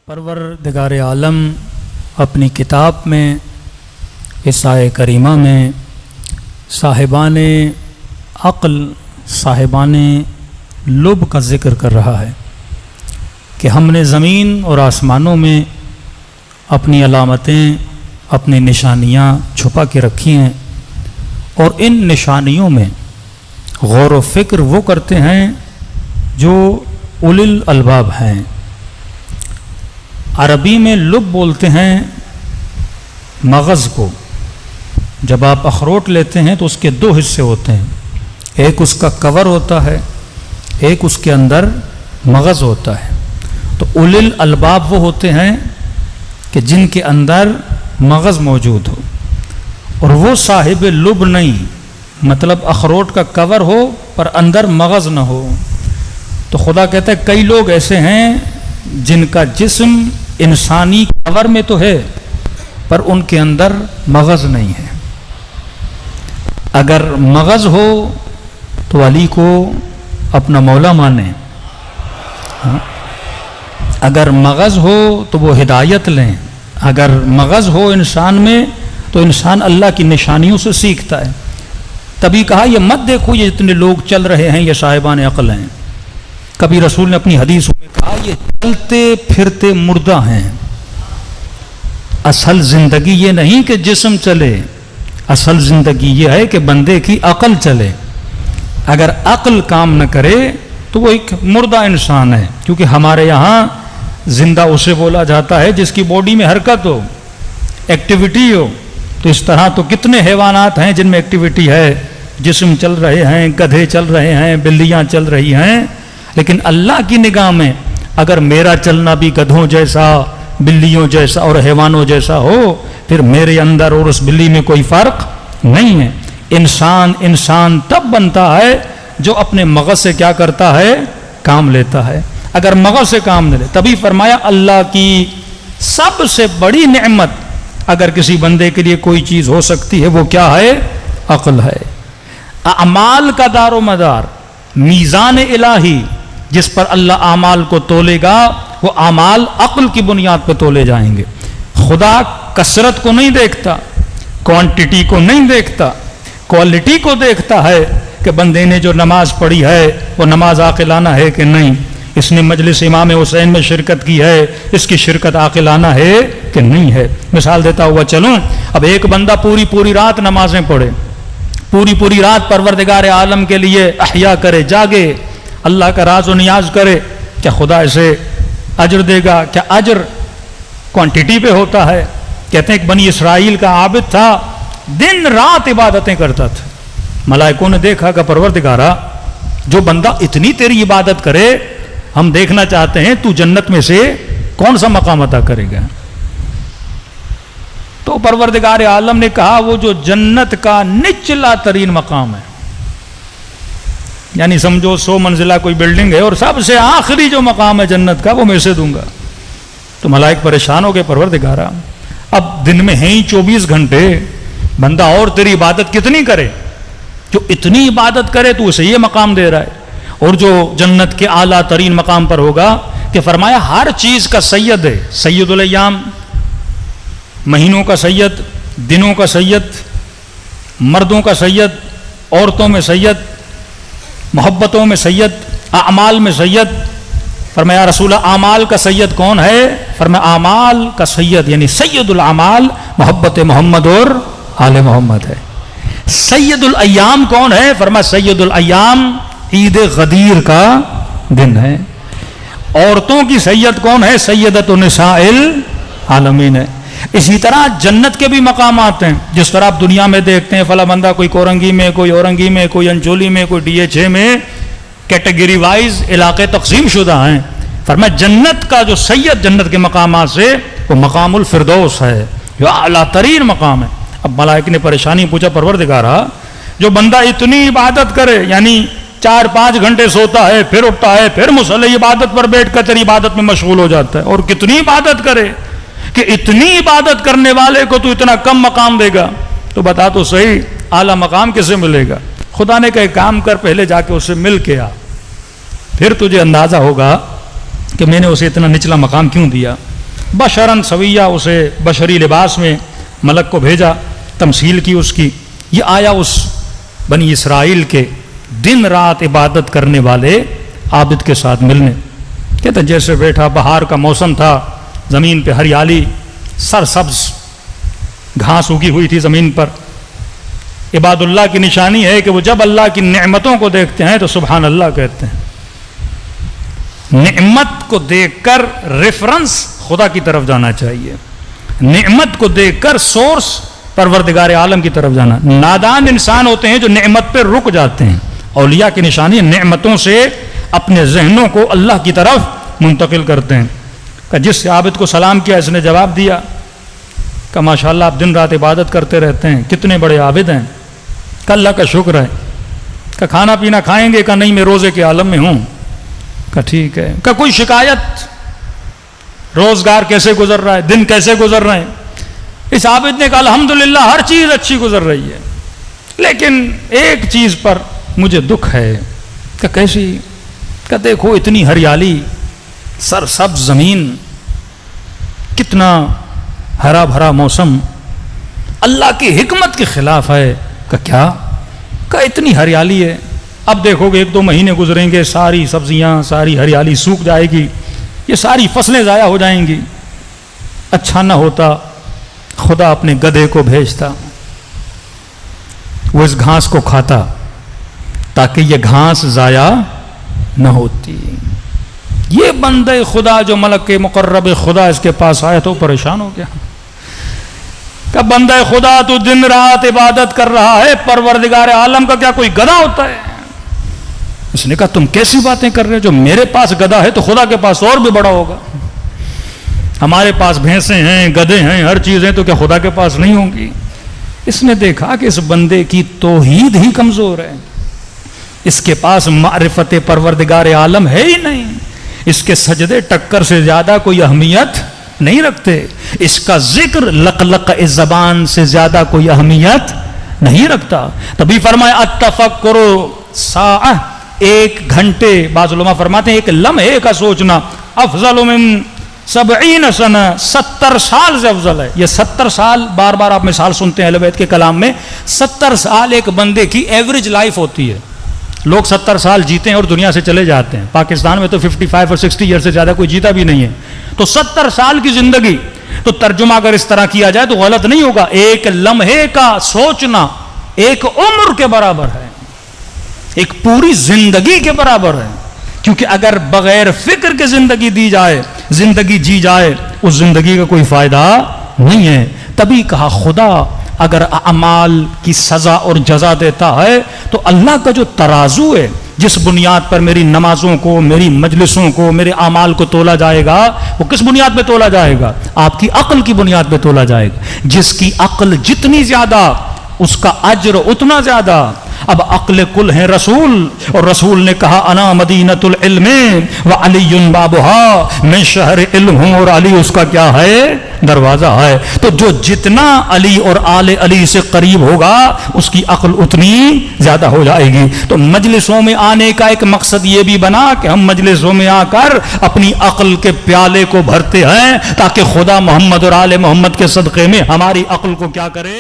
परवरदिगार आलम अपनी किताब में इस आये करीमा में साहिबान अक़ल साहिबान लुब का ज़िक्र कर रहा है कि हमने ज़मीन और आसमानों में अपनी अलामतें अपनी निशानियाँ छुपा के रखी हैं और इन निशानियों में गौर व फ़िक्र वो करते हैं जो उलिल अलबाब हैं। अरबी में लुब बोलते हैं मगज़ को। जब आप अखरोट लेते हैं तो उसके दो हिस्से होते हैं, एक उसका कवर होता है, एक उसके अंदर मगज़ होता है। तो उलिल अलबाब वो होते हैं कि जिनके अंदर मगज़ मौजूद हो, और वो साहिब लुब नहीं, मतलब अखरोट का कवर हो पर अंदर मगज़ न हो। तो खुदा कहता है कई लोग ऐसे हैं जिनका जिस्म इंसानी कवर में तो है पर उनके अंदर मगज़ नहीं है। अगर मगज़ हो तो अली को अपना मौला माने, अगर मगज़ हो तो वो हिदायत लें, अगर मगज़ हो इंसान में तो इंसान अल्लाह की निशानियों से सीखता है। तभी कहा ये मत देखो ये जितने लोग चल रहे हैं ये साहिबान अक़ल हैं। कभी रसूल ने अपनी हदीस में कहा ये चलते फिरते मुर्दा हैं। असल जिंदगी ये नहीं कि जिस्म चले, असल जिंदगी ये है कि बंदे की अक़ल चले। अगर अक़ल काम न करे तो वो एक मुर्दा इंसान है, क्योंकि हमारे यहाँ जिंदा उसे बोला जाता है जिसकी बॉडी में हरकत हो, एक्टिविटी हो। तो इस तरह तो कितने हैवानात हैं जिनमें एक्टिविटी है, जिस्म चल रहे हैं, गधे चल रहे हैं, बिल्लियाँ चल रही हैं। लेकिन अल्लाह की निगाह में अगर मेरा चलना भी गधों जैसा, बिल्लियों जैसा और हैवानों जैसा हो, फिर मेरे अंदर और उस बिल्ली में कोई फ़र्क नहीं है। इंसान तब बनता है जो अपने मगज़ से क्या करता है, काम लेता है। अगर मगज़ से काम न ले, तभी फरमाया अल्लाह की सबसे बड़ी नेमत अगर किसी बंदे के लिए कोई चीज़ हो सकती है वो क्या है, अक़ल है। अमाल का दारो मदार, मीज़ान इलाही जिस पर अल्लाह आमाल को तोलेगा वो आमाल अक़ल की बुनियाद पर तोले जाएंगे। खुदा कसरत को नहीं देखता, क्वांटिटी को नहीं देखता, क्वालिटी को देखता है कि बंदे ने जो नमाज पढ़ी है वो नमाज आक़िलाना है कि नहीं, इसने मजलिस इमाम हुसैन में शिरकत की है, इसकी शिरकत आक़िलाना है कि नहीं है। मिसाल देता हुआ चलूँ, अब एक बंदा पूरी रात नमाजें पढ़े, पूरी रात परवरदिगार आलम के लिए अहया करे, जागे, अल्लाह का राज और नियाज करे, क्या खुदा इसे अजर देगा? क्या अजर क्वांटिटी पे होता है? कहते हैं एक बनी इसराइल का आबिद था, दिन रात इबादतें करता था। मलाइकों ने देखा कि परवरदिगारा जो बंदा इतनी तेरी इबादत करे, हम देखना चाहते हैं तू जन्नत में से कौन सा मकाम अता करेगा। तो परवरदिगार आलम ने कहा वो जो जन्नत का निचला तरीन मकाम है, यानी समझो 100 मंजिला कोई बिल्डिंग है और सबसे आखिरी जो मकाम है जन्नत का वो मैं इसे दूंगा। तो मलाइक परेशान हो गए, परवरदिगारा अब दिन में हैं ही 24 घंटे, बंदा और तेरी इबादत कितनी करे, जो इतनी इबादत करे तो उसे ये मकाम दे रहा है, और जो जन्नत के आला तरीन मकाम पर होगा। कि फरमाया हर चीज़ का सैयद है, सैयदुल अय्याम, महीनों का सैयद, दिनों का सैयद, मर्दों का सैयद, औरतों में सैयद, मोहब्बतों में सैयद, आमाल में सैयद। फरमाया रसूल आमाल का सैयद कौन है? फरमाया आमाल का सैयद यानी सैयदुल आमाल मोहब्बत मोहम्मद और आले मोहम्मद है। सैयदुल अय्याम कौन है? फरमाया सैयदुल अय्याम ईद गदीर का दिन है। औरतों की सैयद कौन है? सैयदतुन निसाइल आलमीन है। इसी तरह जन्नत के भी मकामात हैं, जिस तरह आप दुनिया में देखते हैं फला बंदा कोई कोरंगी में, कोई औरंगी में, कोई अंचोली में, कोई DHA में, कैटेगरी वाइज इलाके तकसीम शुदा हैं। फरमाया जन्नत का जो सैयद जन्नत के मकामात से वो मकामुल फिरदौस है, जो आला तरीन मकाम है। अब मलाइक ने परेशानी पूछा, परवरदिगारा जो बंदा इतनी इबादत करे, यानी 4-5 घंटे सोता है, फिर उठता है, फिर मुसल्ले इबादत पर बैठ कर तेरी इबादत में मशगूल हो जाता है, और कितनी इबादत करे कि इतनी इबादत करने वाले को तू इतना कम मकाम देगा? तो बता तो सही आला मकाम किसे मिलेगा? खुदा ने कहा काम कर, पहले जाके उससे मिल के आ, फिर तुझे अंदाजा होगा कि मैंने उसे इतना निचला मकाम क्यों दिया। بشرن سویہ، اسے بشری لباس میں ملک کو بھیجا، تمثیل کی اس کی. یہ آیا اس بنی اسرائیل کے دن رات عبادت کرنے والے عابد کے ساتھ ملنے. کہتے جیسے بیٹھا، بہار کا موسم تھا، زمین پہ ہریالی، سرسبز گھاس اگی ہوئی تھی زمین پر. عباد اللہ کی نشانی ہے کہ وہ جب اللہ کی نعمتوں کو دیکھتے ہیں تو سبحان اللہ کہتے ہیں. نعمت کو دیکھ کر ریفرنس خدا کی طرف جانا چاہیے، نعمت کو دیکھ کر سورس پروردگار عالم کی طرف جانا. نادان انسان ہوتے ہیں جو نعمت پہ رک جاتے ہیں. اولیاء کی نشانی نعمتوں سے اپنے ذہنوں کو اللہ کی طرف منتقل کرتے ہیں. کہ جس عابد کو سلام کیا اس نے جواب دیا کہ ماشاءاللہ آپ دن رات عبادت کرتے رہتے ہیں، کتنے بڑے عابد ہیں. کہ اللہ کا شکر ہے. کہ کھانا پینا کھائیں گے؟ کہ نہیں، میں روزے کے عالم میں ہوں. کہ ٹھیک ہے. کہ کوئی شکایت؟ روزگار کیسے گزر رہا ہے، دن کیسے گزر رہے ہیں؟ اس عابد نے کہا الحمدللہ ہر چیز اچھی گزر رہی ہے، لیکن ایک چیز پر مجھے دکھ ہے. کہ کیسی؟ کہ دیکھو اتنی ہریالی، سرسبز زمین، کتنا ہرا بھرا موسم، اللہ کی حکمت کے خلاف ہے. کہ کیا؟ کہ اتنی ہریالی ہے، اب دیکھو گے 1-2 مہینے گزریں گے، ساری سبزیاں، ساری ہریالی سوکھ جائے گی، یہ ساری فصلیں ضائع ہو جائیں گی. اچھا نہ ہوتا خدا اپنے گدھے کو بھیجتا، وہ اس گھاس کو کھاتا تاکہ یہ گھاس ضائع نہ ہوتی. یہ بندے خدا جو ملک کے مقرب خدا اس کے پاس آیا تو پریشان ہو گیا. کہ بندہ خدا تو دن رات عبادت کر رہا ہے، پروردگار عالم کا کیا کوئی گدھا ہوتا ہے؟ اس نے کہا تم کیسی باتیں کر رہے ہو؟ جو میرے پاس گدھا ہے تو خدا کے پاس اور بھی بڑا ہوگا. ہمارے پاس بھینسیں ہیں، گدھے ہیں، ہر چیزیں، تو کیا خدا کے پاس نہیں ہوں گی؟ اس نے دیکھا کہ اس بندے کی توحید ہی کمزور ہے، اس کے پاس معرفت پروردگار عالم ہے ہی نہیں، اس کے سجدے ٹکر سے زیادہ کوئی اہمیت نہیں رکھتے، اس کا ذکر لقلق زبان سے زیادہ کوئی اہمیت نہیں رکھتا. تبھی فرمایا التفکر ساعہ، 1 گھنٹے، بعض علماء فرماتے ہیں 1 لمحے کا سوچنا افضل من 70 سنہ، 70 سال سے افضل ہے. یہ 70 سال بار بار آپ مثال سنتے ہیں اہل بیت کے کلام میں. 70 سال ایک بندے کی ایوریج لائف ہوتی ہے. لوگ 70 سال جیتے ہیں اور دنیا سے چلے جاتے ہیں. پاکستان میں تو 55 اور 60 ایئر سے زیادہ کوئی جیتا بھی نہیں ہے. تو 70 سال کی زندگی، تو ترجمہ اگر اس طرح کیا جائے تو غلط نہیں ہوگا. 1 لمحے کا سوچنا 1 عمر کے برابر ہے، ایک پوری زندگی کے برابر ہے. کیونکہ اگر بغیر فکر کے زندگی دی جائے، زندگی جی جائے، اس زندگی کا کوئی فائدہ نہیں ہے. تبھی کہا خدا اگر اعمال کی سزا اور جزا دیتا ہے تو اللہ کا جو ترازو ہے، جس بنیاد پر میری نمازوں کو، میری مجلسوں کو، میرے اعمال کو تولا جائے گا، وہ کس بنیاد پہ تولا جائے گا؟ آپ کی عقل کی بنیاد پہ تولا جائے گا. جس کی عقل جتنی زیادہ اس کا اجر اتنا زیادہ. اب عقل کل ہیں رسول، اور رسول نے کہا انا مدینۃ العلم وعلی بابها، میں شہر علم ہوں اور علی اس کا کیا ہے؟ دروازہ ہے. تو جو جتنا علی اور آل علی سے قریب ہوگا اس کی عقل اتنی زیادہ ہو جائے گی. تو مجلسوں میں آنے کا ایک مقصد یہ بھی بنا کہ ہم مجلسوں میں آ کر اپنی عقل کے پیالے کو بھرتے ہیں تاکہ خدا محمد اور آل محمد کے صدقے میں ہماری عقل کو کیا کرے؟